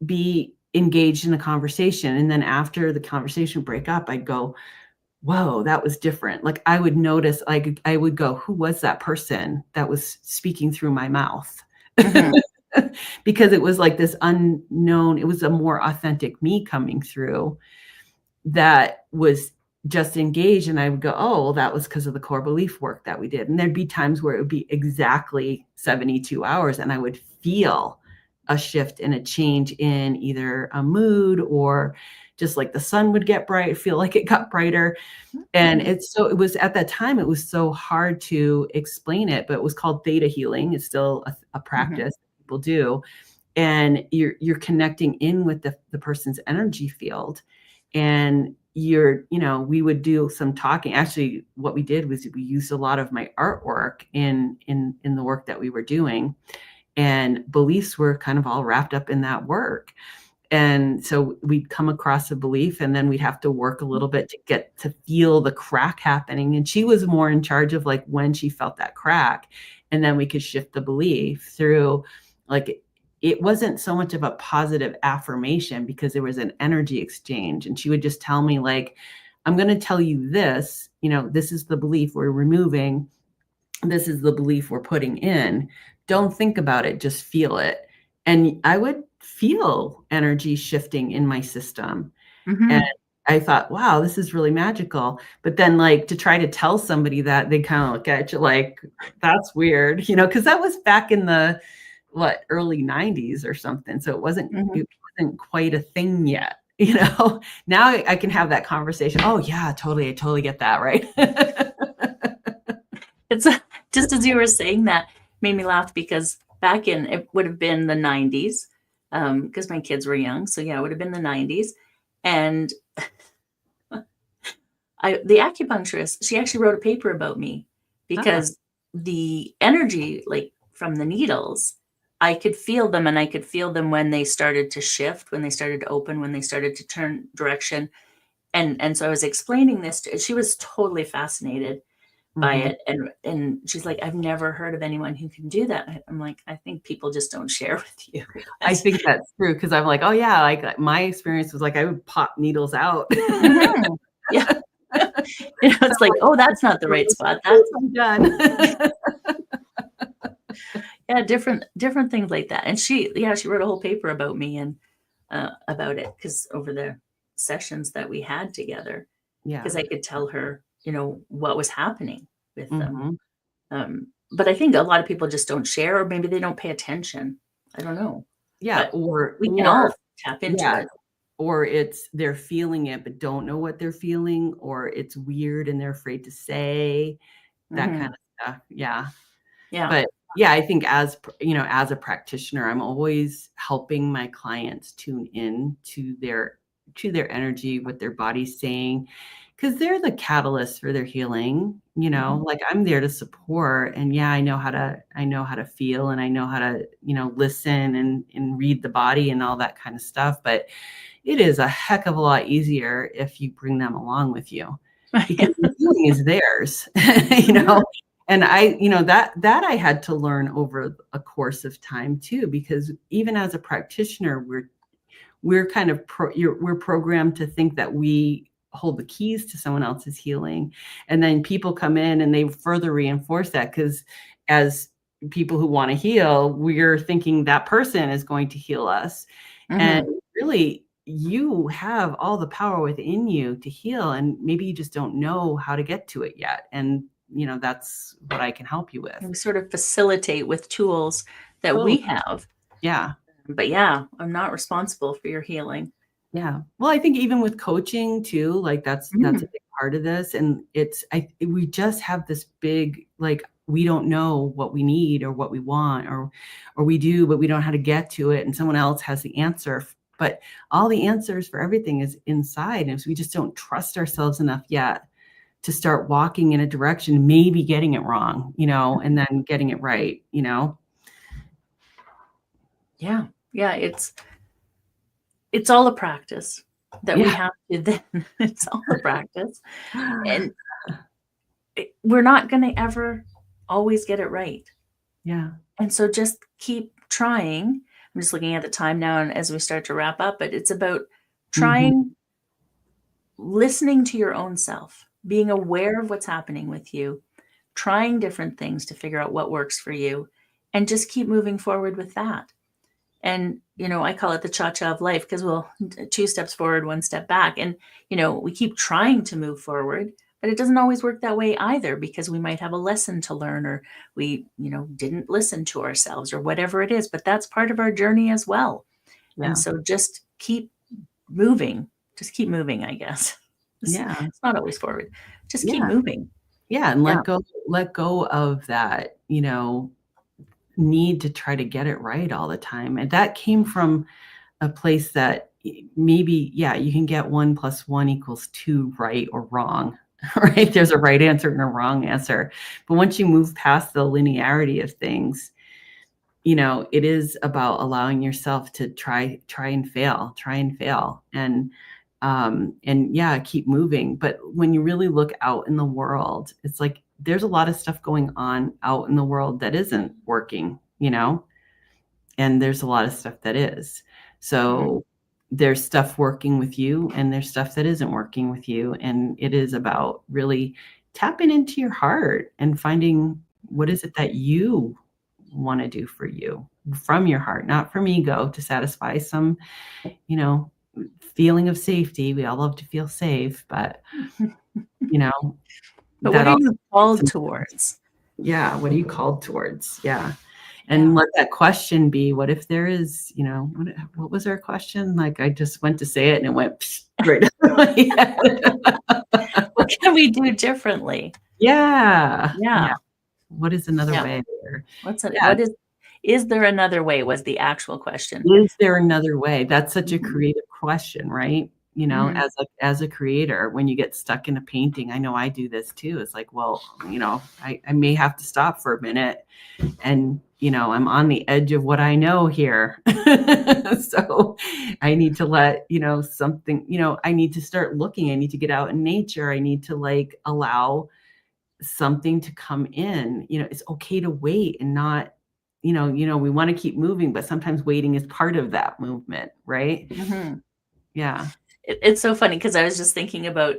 be engaged in a conversation. And then after the conversation break up, I'd go, whoa, that was different. Like I would notice, like I would go, who was that person that was speaking through my mouth? Because it was like this unknown, it was a more authentic me coming through that was just engaged. And I would go, oh, well, that was because of the core belief work that we did. And there'd be times where it would be exactly 72 hours and I would feel a shift and a change in either a mood or just like the sun would get bright, feel like it got brighter. And it was at that time, it was so hard to explain it, but it was called theta healing. It's still a practice people do. And you're connecting in with the person's energy field. And we would do some talking. Actually, what we did was we used a lot of my artwork in the work that we were doing. And beliefs were kind of all wrapped up in that work. And so we'd come across a belief and then we'd have to work a little bit to get to feel the crack happening. And she was more in charge of like when she felt that crack. And then we could shift the belief through, like, it wasn't so much of a positive affirmation because there was an energy exchange. And she would just tell me like, I'm going to tell you this, this is the belief we're removing. This is the belief we're putting in. Don't think about it, just feel it. And I would feel energy shifting in my system. And I thought, wow, this is really magical. But then like to try to tell somebody that, they kind of look at you like, that's weird, because that was back in the early 90s or something. So it wasn't quite a thing yet. Now I can have that conversation. Oh yeah, totally. I totally get that. Right.
It's just as you were saying that made me laugh because back in, it would have been the 90s because my kids were young. So yeah, it would have been the 90s. And the acupuncturist, she actually wrote a paper about me because the energy, like from the needles, I could feel them, and I could feel them when they started to shift, when they started to open, when they started to turn direction. And so I was explaining this to, she was totally fascinated by it. And she's like, I've never heard of anyone who can do that. I'm like, I think people just don't share with you.
I think that's true. Cause I'm like, oh yeah, like my experience was like, I would pop needles out.
Yeah. It's like, oh, that's not the right spot. That's
I'm done.
Yeah. Different things like that. And she wrote a whole paper about me and about it. Cause over the sessions that we had together, because I could tell her, what was happening with them. But I think a lot of people just don't share, or maybe they don't pay attention. I don't know,
Yeah.
but we can all tap into
Yeah.
it.
Or it's they're feeling it, but don't know what they're feeling, or it's weird and they're afraid to say that kind
Hmm.
of stuff. Yeah.
Yeah.
But yeah, I think as a practitioner, I'm always helping my clients tune in to their energy, what their body's saying, because they're the catalyst for their healing.
Mhm.
Like I'm there to support, and yeah, I know how to feel, and I know how to listen and read the body and all that kind of stuff. But it is a heck of a lot easier if you bring them along with you, because the healing is theirs, you know.
Yeah.
And that I had to learn over a course of time too, because even as a practitioner, we're kind of we're programmed to think that we hold the keys to someone else's healing, and then people come in and they further reinforce that, because as people who want to heal, we're thinking that person is going to heal us. And
Hmm.
really, you have all the power within you to heal, and maybe you just don't know how to get to it yet. And that's what I can help you with.
We sort of facilitate with tools that
Totally.
we have.
Yeah.
But yeah, I'm not responsible for your healing.
Yeah. Well, I think even with coaching too, like that's a
Mm.
big part of this. And we just have this big, like, we don't know what we need or what we want, or we do, but we don't know how to get to it. And someone else has the answer. But all the answers for everything is inside. And so we just don't trust ourselves enough yet to start walking in a direction, maybe getting it wrong, and then getting it right.
Yeah. Yeah. It's all a practice that we
Yeah.
have to then, it's all a practice. And we're not going to ever always get it right.
Yeah.
And so just keep trying. I'm just looking at the time now and as we start to wrap up, but it's about
Hmm.
trying, listening to your own self, being aware of what's happening with you, trying different things to figure out what works for you, and just keep moving forward with that. And, I call it the cha cha of life because we'll two steps forward, one step back. And, we keep trying to move forward, but it doesn't always work that way either because we might have a lesson to learn or we, didn't listen to ourselves or whatever it is. But that's part of our journey as well. And
Yeah.
so just keep moving. Just keep moving, I guess.
Yeah.
It's not always forward. Just keep
Yeah.
moving.
Yeah, and
Yeah.
let go of that, need to try to get it right all the time. And that came from a place that maybe, yeah, you can get 1 + 1 = 2 right or wrong, right? There's a right answer and a wrong answer. But once you move past the linearity of things, it is about allowing yourself to try and fail, and yeah, keep moving. But when you really look out in the world, it's like there's a lot of stuff going on out in the world that isn't working, and there's a lot of stuff that is.
Mhm.
So there's stuff working with you, and there's stuff that isn't working with you, and it is about really tapping into your heart and finding what is it that you want to do for you from your heart, not from ego to satisfy some, you know, feeling of safety. We all love to feel safe, but you know,
But what
that
are
also
you
takes
called
some,
towards?
yeah, what are you called towards? Yeah. And
Yeah.
let that question be, what if there is, what was our question? Like I just went to say it and it went right out of my head.
What can we do differently?
Yeah. Yeah.
Yeah.
What is another
Yeah.
way? Or
What's it?
yeah,
Is there another way? Was the actual question.
is there another way? That's such a
Mhm.
creative question, right?
Mhm.
As a creator, when you get stuck in a painting, I know I do this too. It's like, well, I may have to stop for a minute, and I'm on the edge of what I know here. So I need to let something, I need to start looking. I need to get out in nature. I need to like allow something to come in. It's okay to wait and not, we want to keep moving, but sometimes waiting is part of that movement, right?
Mhm.
Yeah.
It's so funny because I was just thinking about,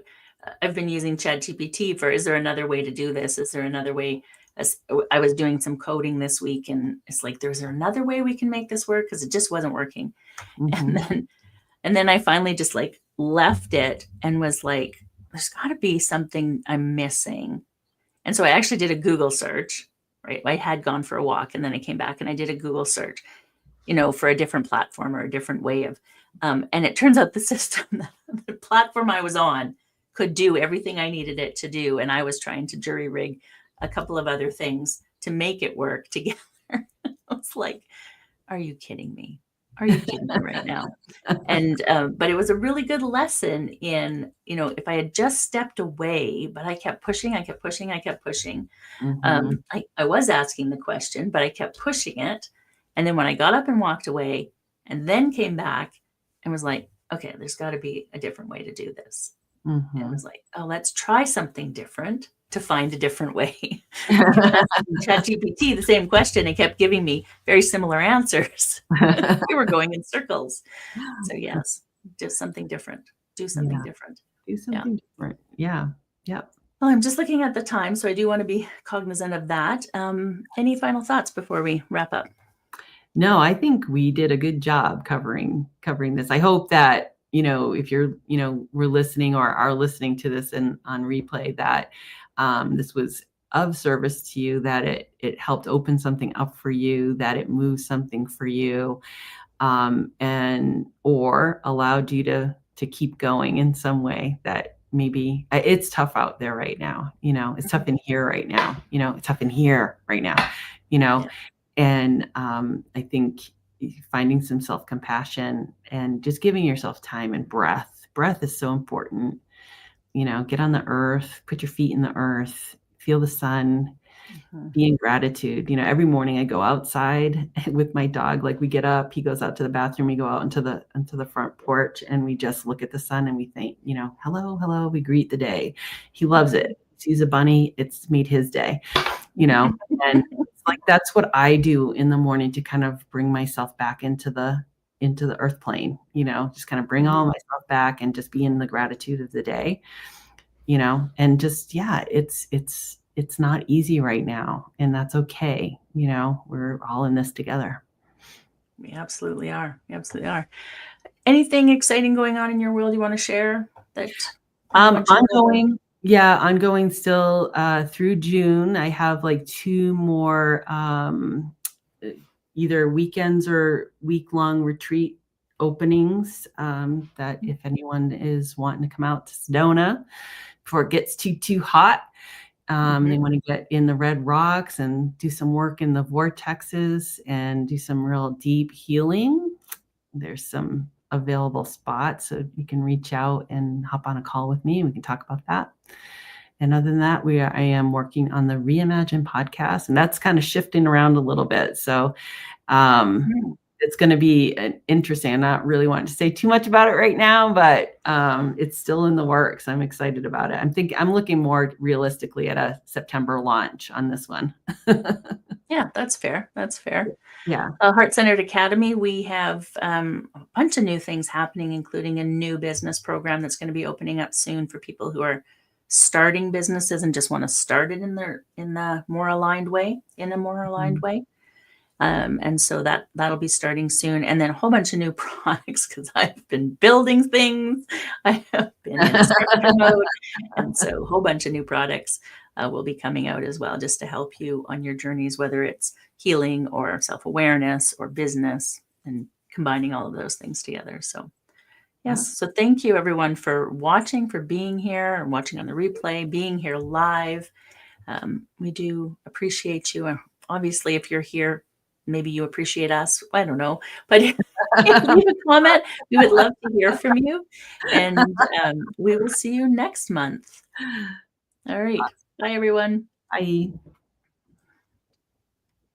I've been using ChatGPT for, is there another way to do this? Is there another way? I was doing some coding this week and it's like, there's another way we can make this work because it just wasn't working. And
Hmm.
then I finally just like left it and was like, there's got to be something I'm missing. And so I actually did a Google search, right? I had gone for a walk and then I came back and I did a Google search, for a different platform or a different way of, and it turns out the system, the platform I was on could do everything I needed it to do. And I was trying to jury rig a couple of other things to make it work together. I was like, are you kidding me? Are you kidding me right now? And, but it was a really good lesson in, if I had just stepped away, but I kept pushing, I kept pushing, I kept pushing.
Mhm.
I was asking the question, but I kept pushing it. And then when I got up and walked away and then came back and was like, okay, there's got to be a different way to do this. And
Mhm.
was like, oh, let's try something different to find a different way. I kept asking ChatGPT the same question and kept giving me very similar answers. We were going in circles. So yes, just something different. Do something
Yeah,
different.
do
Yeah.
something different. Yeah. Yep.
Well, I'm just looking at the time, so I do want to be cognizant of that. Any final thoughts before we wrap up?
No, I think we did a good job covering this. I hope that, if you're, we're listening or are listening to this and on replay, that this was of service to you, that it helped open something up for you, that it moved something for you, and or allowed you to keep going in some way. That maybe it's tough out there right now. It's tough in here right now. It's tough in here right now. You know,
Yeah.
and I think finding some self-compassion and just giving yourself time and breath. Breath is so important. Get on the earth, put your feet in the earth, feel the sun,
Mhm.
be in gratitude. Every morning I go outside with my dog. Like, we get up, he goes out to the bathroom, we go out into the front porch, and we just look at the sun and we think, hello, hello, we greet the day. He loves it. Sees a bunny, it's made his day. And it's like, that's what I do in the morning to kind of bring myself back into the earth plane, just kind of bring all
Mhm.
myself back and just be in the gratitude of the day, and just, yeah, it's not easy right now, and that's okay. We're all in this together.
We absolutely are. We absolutely are. Anything exciting going on in your world you want to share that anyone should know about?
Ongoing. Yeah, ongoing still, through June. I have, like, 2 more, uh, either weekends or week-long retreat openings, that if anyone is wanting to come out to Sedona before it gets too hot, they
Mhm.
wanna get in the red rocks and do some work in the vortexes and do some real deep healing. There's some available spots, so you can reach out and hop on a call with me, and we can talk about that. And other than that, I am working on the Reimagine podcast, and that's kind of shifting around a little bit. So, um,
Mhm.
it's going to be interesting. I'm not really wanting to say too much about it right now, but it's still in the works. I'm excited about it. I'm looking more realistically at a September launch on this one.
Yeah, that's fair. That's fair.
Yeah.
Heart Centered Academy, we have a bunch of new things happening, including a new business program that's going to be opening up soon for people who are starting businesses and just want to start it in the more aligned way, in a more aligned
Mhm.
way. And so that'll be starting soon, and then a whole bunch of new products because I've been building things. I have been in structure mode, and so a whole bunch of new products will be coming out as well, just to help you on your journeys, whether it's healing or self-awareness or business, and combining all of those things together. So
Yeah.
yes, so thank you everyone for watching, for being here, and watching on the replay, being here live. We do appreciate you. And obviously, if you're here, maybe you appreciate us. I don't know. But leave a comment. We would love to hear from you. And we will see you next month. All right. Bye, everyone.
Bye.